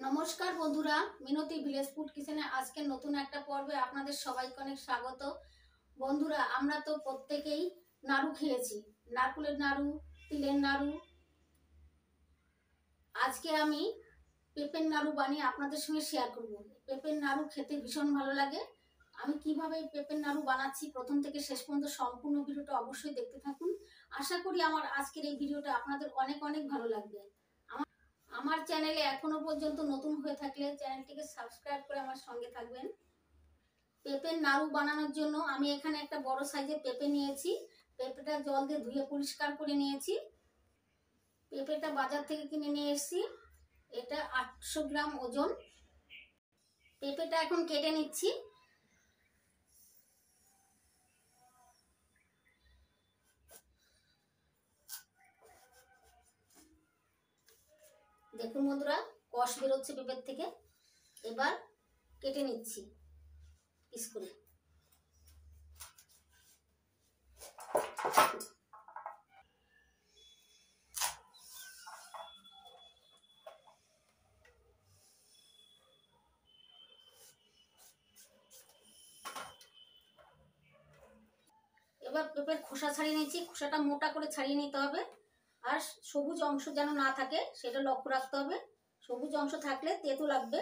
নমস্কার বন্ধুরা, মিনতি village food কিচেনে আজকে নতুন একটা পর্বে আপনাদের সবাইকে অনেক স্বাগত। বন্ধুরা, আমরা তো প্রত্যেকেই নাড়ু খেয়েছি, নারকেলের নাড়ু, তিলের নাড়ু। আজকে আমি পেঁপের নাড়ু বানিয়ে আপনাদের সঙ্গে শেয়ার করব। পেঁপের নাড়ু খেতে ভীষণ ভালো লাগে। আমি কিভাবে পেঁপের নাড়ু বানাচ্ছি প্রথম থেকে শেষ পর্যন্ত সম্পূর্ণ ভিডিওটা অবশ্যই দেখতে থাকুন। আশা করি আমার আজকের এই ভিডিওটা আপনাদের অনেক অনেক ভালো লাগবে। আমার চ্যানেলে এখনো পর্যন্ত নতুন হয়ে থাকলে চ্যানেলটিকে সাবস্ক্রাইব করে আমার সঙ্গে থাকবেন। পেঁপের নাড়ু বানানোর জন্য আমি এখানে একটা বড় সাইজের পেঁপে নিয়েছি। পেঁপেটা জল দিয়ে ধুয়ে পরিষ্কার করে নিয়েছি। পেঁপেটা বাজার থেকে কিনে নিয়ে এসেছি। এটা 800 গ্রাম ওজন। পেঁপেটা এখন কেটে নিচ্ছি। দেখুন বন্ধুরা, কষ বেরোচ্ছে পেঁপের থেকে। এবার কেটে নিচ্ছি পিস করে। এবার পেঁপের খোসা ছাড়িয়ে নিচ্ছি। খোসাটা মোটা করে ছাড়িয়ে নিতে হবে। আর সবুজ অংশ যেন না থাকে সেটা লক্ষ্য রাখতে হবে। সবুজ অংশ থাকলে তেতো লাগবে।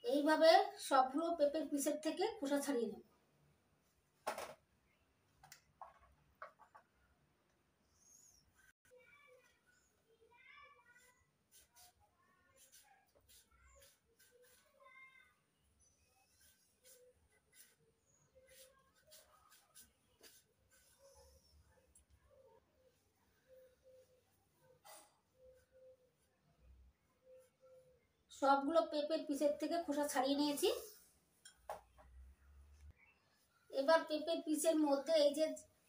এইভাবে সবগুলো পেঁপের পিসের থেকে খোসা ছাড়িয়ে নেব। সবগুলো পেঁপের পিসের থেকে খোসা ছাড়িয়ে নিয়েছি। এবার পেঁপের পিসের মধ্যে এই যে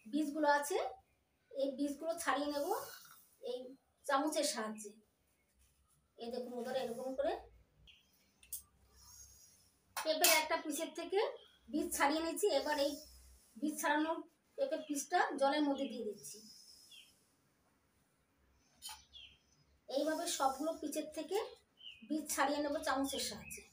বীজগুলো আছে, এই বীজগুলো ছাড়িয়ে নেব এই চামচের সাহায্যে। এই দেখুন বন্ধুরা, এরকম করে পেঁপের একটা পিসের থেকে বীজ ছাড়িয়ে নিচ্ছি। এবার এই বীজ ছাড়ানোর পেঁপের পিসটা জলের মধ্যে দিয়ে দিচ্ছি। এইভাবে সবগুলো পিসের থেকে বীজ ছাড়িয়ে নেব চামচের সাহায্যে।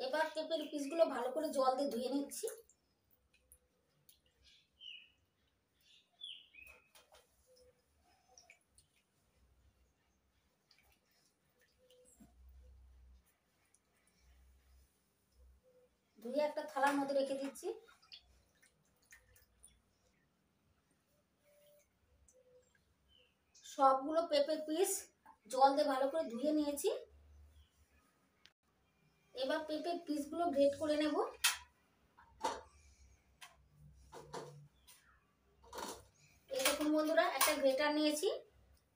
এবার পেঁপের পিসগুলো ভালো করে জল দিয়ে ধুয়ে নিচ্ছি। ধুয়ে একটা থালার মধ্যে রেখে দিচ্ছি। সবগুলো পেঁপের পিস জল দিয়ে ভালো করে ধুয়ে নিয়েছি। এবার পেঁপের পিসগুলো গ্রেট করে নেব। এই দেখুন বন্ধুরা, একটা গ্রেটার নিয়েছি।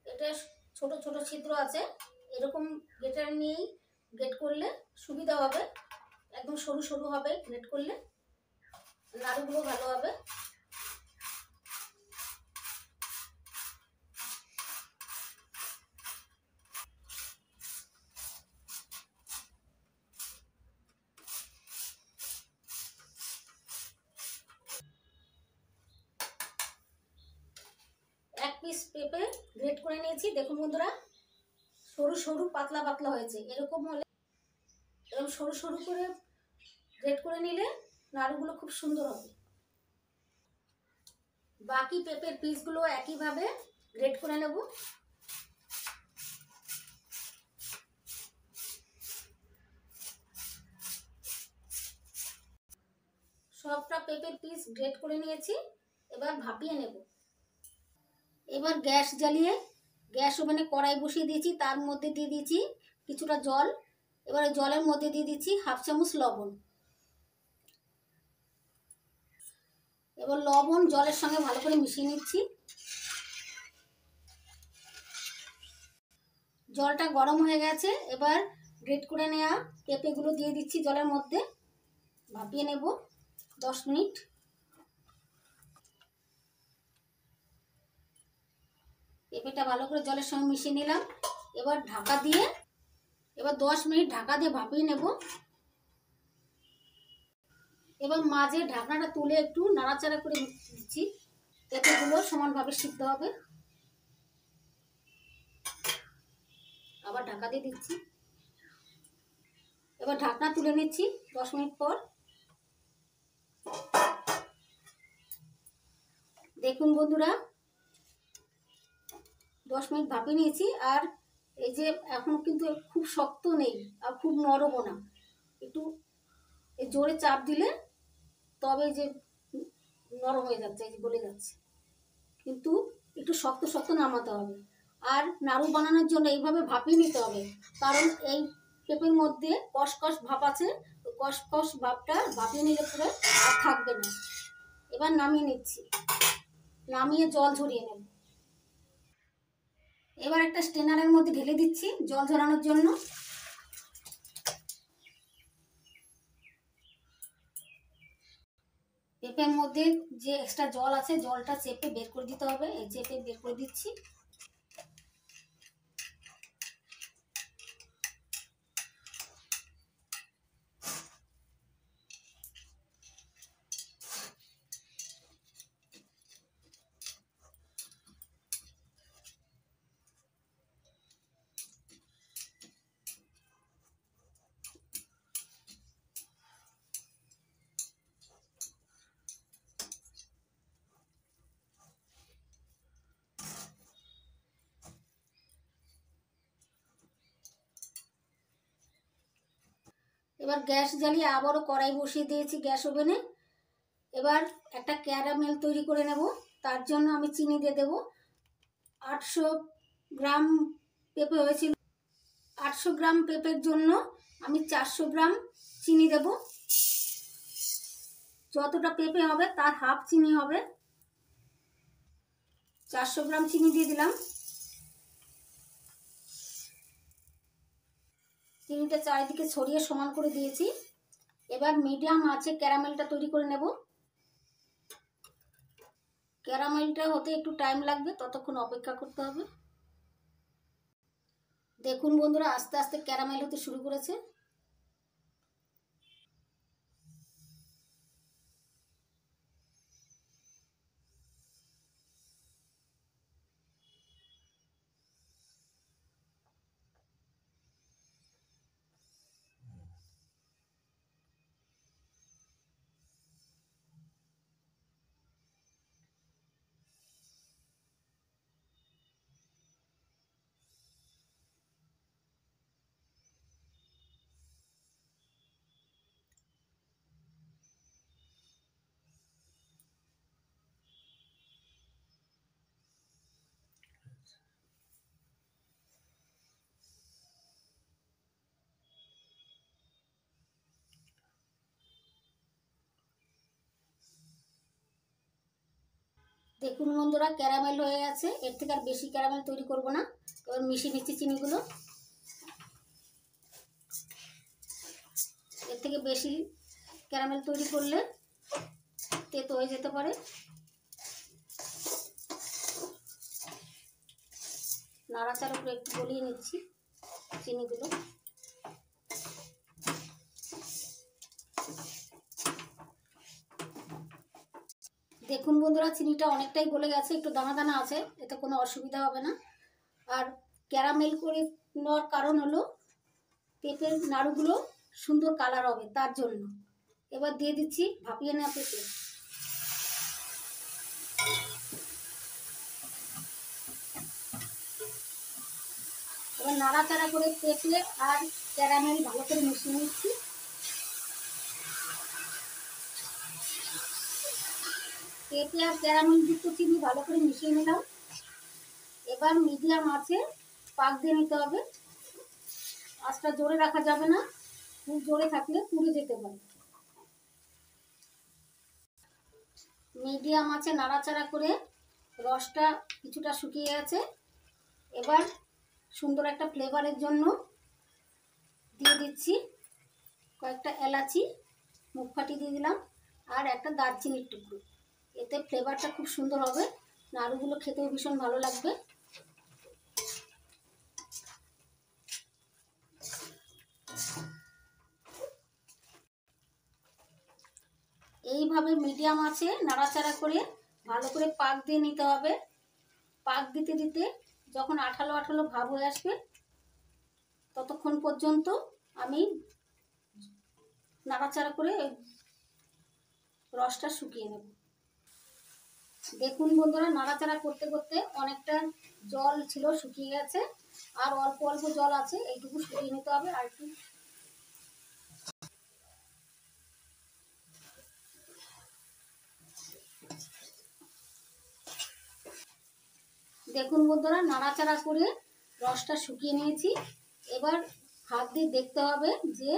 এটা ছোট ছোট ছিদ্র আছে। এরকম গ্রেটার নিয়েই গ্রেট করলে সুবিধা হবে। একদম সরু সরু হবে গ্রেট করলে, নাড়ুগুলো ভালো হবে। এক পিস পেঁপে গ্রেট করে নিয়েছি। দেখুন বন্ধুরা, সরু সরু পাতলা পাতলা হয়েছে। এরকম হলে, এরকম সরু সরু করে গ্রেট করে নিলে নাড়ুগুলো খুব সুন্দর হবে। বাকি পেঁপের পিসগুলো একইভাবে গ্রেট করে নেব। সবটা পেঁপের পিস গ্রেট করে নিয়েছি। এবার ভাপিয়ে নেব। এবার গ্যাস জ্বালিয়ে গ্যাস ওভেনে কড়াই বসিয়ে দিয়েছি। তার মধ্যে দিয়ে দিয়েছি কিছুটা জল। এবার জলের মধ্যে দিয়ে দিচ্ছি 1/2 চামচ লবণ। এবার লবণ জলের সঙ্গে ভালো করে মিশিয়ে নিচ্ছি। জলটা গরম হয়ে গেছে, এবার গ্রেট করে নেওয়া পেঁপেগুলো দিয়ে দিচ্ছি জলের মধ্যে, ভাপিয়ে নেব 10 মিনিট। পেঁপেটা ভালো করে জলের সঙ্গে মিশিয়ে নিলাম। এবার ঢাকা দিয়ে 10 মিনিট ঢাকা দিয়ে ভাপিয়ে নেব। এবার মাঝে ঢাকনাটা তুলে একটু নাড়াচাড়া করে দিচ্ছি, পেঁপেগুলো সমানভাবে সিদ্ধ হবে। আবার ঢাকা দিয়ে দিচ্ছি। এবার ঢাকনা তুলে নিচ্ছি 10 মিনিট পর। দেখুন বন্ধুরা, 10 মিনিট ভাপিয়ে নিয়েছি। আর এই যে এখন কিন্তু খুব শক্ত নেই আর খুব নরমও না, একটু জোরে চাপ দিলে তবে যে নরম হয়ে যাচ্ছে, এই যে গলে যাচ্ছে, কিন্তু একটু শক্ত শক্ত নামাতে হবে। আর নাড়ু বানানোর জন্য এইভাবে ভাপিয়ে নিতে হবে, কারণ এই পেঁপের মধ্যে কষকষ ভাপ আছে, কষকষ ভাপটা ভাপিয়ে নিলে পুরো আর থাকবে না। এবার নামিয়ে নিচ্ছি, নামিয়ে জল ঝরিয়ে নেব। এবার একটা স্ট্রেনারের মধ্যে ঢেলে দিচ্ছি জল ঝরানোর জন্য। পেঁপের মধ্যে যে এক্সট্রা জল আছে জলটা চেপে বের করে দিতে হবে, এই চেপে বের করে দিচ্ছি। এবার গ্যাস জ্বালিয়ে আবারও কড়াই বসিয়ে দিয়েছি গ্যাস ওভেনে। এবার একটা ক্যারামেল তৈরি করে নেব, তার জন্য আমি চিনি দিয়ে দেবো। 800 গ্রাম পেঁপে হয়েছিল, 800 গ্রাম পেঁপের জন্য আমি 400 গ্রাম চিনি দেব। যতটা পেঁপে হবে তার হাফ চিনি হবে। 400 গ্রাম চিনি দিয়ে দিলাম। চিনিটা চারিদিকে ছড়িয়ে সমান করে দিয়েছি। এবার মিডিয়াম আঁচে ক্যারামেলটা তৈরি করে নেব। ক্যারামেলটা হতে একটু টাইম লাগবে, ততক্ষণ অপেক্ষা করতে হবে। দেখুন বন্ধুরা, আস্তে আস্তে ক্যারামেল হতে শুরু করেছে। দেখুন বন্ধুরা, ক্যারামেল হয়ে গেছে। এর থেকে আর বেশি ক্যারামেল তৈরি করব না। এবার মিশিয়ে নিচ্ছি চিনিগুলো। এর থেকে বেশি ক্যারামেল তৈরি করলে তেতো হয়ে যেতে পারে। নাড়াচাড়া করে একটু গলিয়ে নিচ্ছি চিনিগুলো। দেখুন বন্ধুরা, চিনিটা অনেকটাই গলে গেছে, একটু দানা দানা আছে, এতে কোনো অসুবিধা হবে না। আর ক্যারামেল করে নেওয়ার কারণ হলো পেঁপের নাড়ুগুলো সুন্দর কালার হবে, তার জন্য। এবার দিয়ে দিচ্ছি ভাপিয়ে নেওয়া পেঁপে। এবার নাড়াচাড়া করে পেঁপে আর ক্যারামেল ভালো করে মিশিয়ে নিচ্ছি। পেঁপে আর ক্যারামেল যুক্ত চিনি ভালো করে মিশিয়ে নিলাম। এবার মিডিয়াম আঁচে পাক দিয়ে নিতে হবে। আঁচটা জোরে রাখা যাবে না, খুব জোরে থাকলে পুড়ে যেতে পারে। মিডিয়াম আঁচে নাড়াচাড়া করে রসটা কিছুটা শুকিয়ে গেছে। এবার সুন্দর একটা ফ্লেভারের জন্য দিয়ে দিচ্ছি কয়েকটা এলাচি মুখ ফাটিয়ে দিয়ে দিলাম, আর একটা দারচিনির টুকরো। এতে ফ্লেভারটা খুব সুন্দর হবে, নাড়ুগুলো খেতেও ভীষণ ভালো লাগবে। এইভাবে মিডিয়াম আছে নাড়াচাড়া করে ভালো করে পাক দিয়ে নিতে হবে। পাক দিতে দিতে যখন আঠালো আঠালো ভাব হয়ে আসবে ততক্ষণ পর্যন্ত আমি নাড়াচাড়া করে রসটা শুকিয়ে নেব। দেখুন বন্ধুরা, নাড়াচাড়া করতে করতে অনেকটা জল ছিল শুকিয়ে গেছে, আর অল্প অল্প জল আছে, এইটুকু শুকিয়ে নিতে হবে। আর একটু দেখুন বন্ধুরা, নাড়াচাড়া করে রসটা শুকিয়ে নিয়েছি। এবার হাত দিয়ে দেখতে হবে যে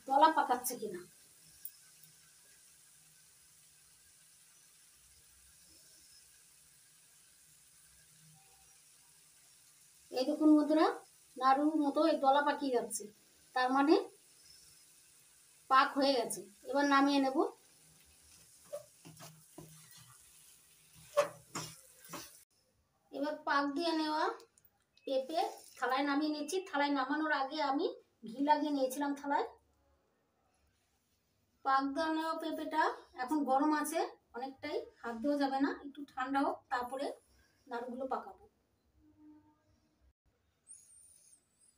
দলা পাকাচ্ছে কিনা। এই দেখুন বন্ধুরা, নাড়ুর মতো এই দলা পাকিয়ে যাচ্ছে, তার মানে পাক হয়ে গেছে। এবার নামিয়ে নেব। এবার পাক দিয়ে নেওয়া পেঁপে থালায় নামিয়ে নিয়েছি। থালায় নামানোর আগে আমি ঘি লাগিয়ে নিয়েছিলাম থালায়। পাক দিয়ে নেওয়া পেঁপেটা এখন গরম আছে অনেকটাই, হাত দেওয়া যাবে না, একটু ঠান্ডা হোক তারপরে নাড়ুগুলো পাকাবো।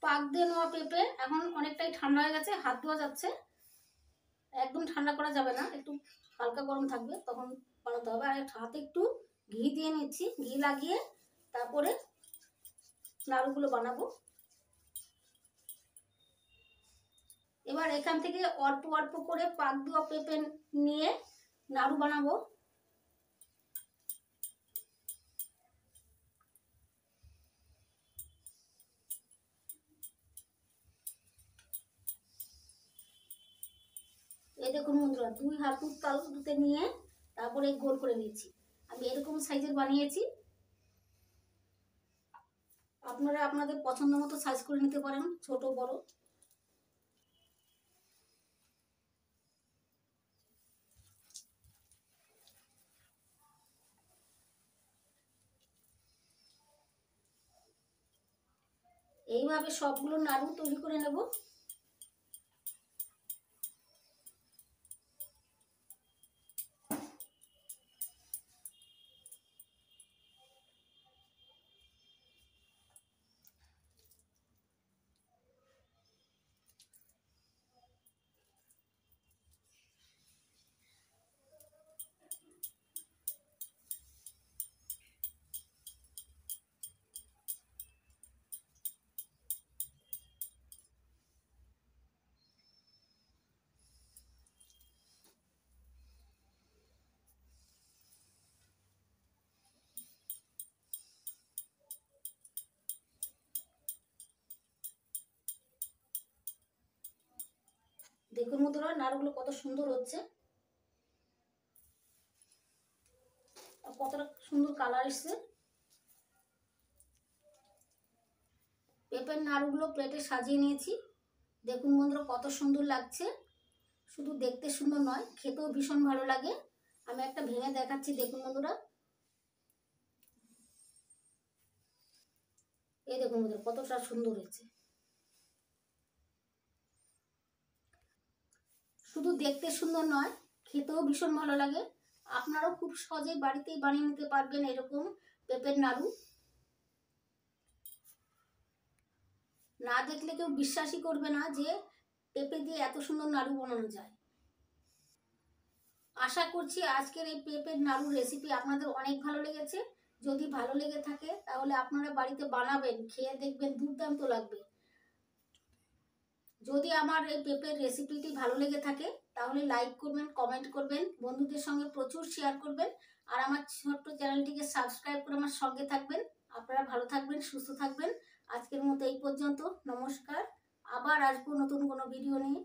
পাক দিয়ে নেওয়া পেঁপে এখন অনেকটাই ঠান্ডা হয়ে গেছে, হাত দেওয়া যাচ্ছে। একদম ঠান্ডা করা যাবে না, একটু হালকা গরম থাকবে তখন বানাতে হবে। আর হাতে একটু ঘি দিয়ে নিচ্ছি, ঘি লাগিয়ে তারপরে নাড়ুগুলো বানাবো। এবার এখান থেকে অল্প অল্প করে পাক দেওয়া পেঁপে নিয়ে নাড়ু বানাবো। এই দেখুন বন্ধুরা, 2 হাঁটুর তালুতে নিয়ে তারপরে গোল করে নিয়েছি। আমি এরকম সাইজের বানিয়েছি, আপনারা আপনাদের পছন্দ মতো সাইজ করে নিতে পারেন, ছোট বড়। এইভাবে সবগুলো নাড়ু তৈরি করে নেব। দেখুন বন্ধুরা, নাড়ুগুলো কত সুন্দর হচ্ছে, কতটা সুন্দর কালার এসছে। পেঁপের নাড়ুগুলো প্লেটে সাজিয়ে নিয়েছি। দেখুন বন্ধুরা কত সুন্দর লাগছে, শুধু দেখতে সুন্দর নয়, খেতেও ভীষণ ভালো লাগে। আমি একটা ভেঙে দেখাচ্ছি, দেখুন বন্ধুরা, এই দেখুন বন্ধুরা কতটা সুন্দর হয়েছে। শুধু দেখতে সুন্দর নয়, খেতেও ভীষণ ভালো লাগে। আপনারাও খুব সহজেই বাড়িতেই বানিয়ে নিতে পারবেন এরকম পেঁপের নাড়ু। না দেখলে কেউ বিশ্বাসই করবে না যে পেঁপে দিয়ে এত সুন্দর নাড়ু বানানো যায়। আশা করছি আজকের এই পেঁপের নাড়ুর রেসিপি আপনাদের অনেক ভালো লেগেছে। যদি ভালো লেগে থাকে তাহলে আপনারা বাড়িতে বানাবেন, খেয়ে দেখবেন দুর্দান্ত লাগবে। যদি আমার এই পেঁপের রেসিপিটি ভালো লেগে থাকে তাহলে লাইক করবেন, কমেন্ট করবেন, বন্ধুদের সঙ্গে প্রচুর শেয়ার করবেন, আর আমার ছোট্ট চ্যানেলটিকে সাবস্ক্রাইব করে আমার সঙ্গে থাকবেন। আপনারা ভালো থাকবেন, সুস্থ থাকবেন। আজকের মতো এই পর্যন্ত, নমস্কার। আবার আসবো নতুন কোনো ভিডিও নিয়ে।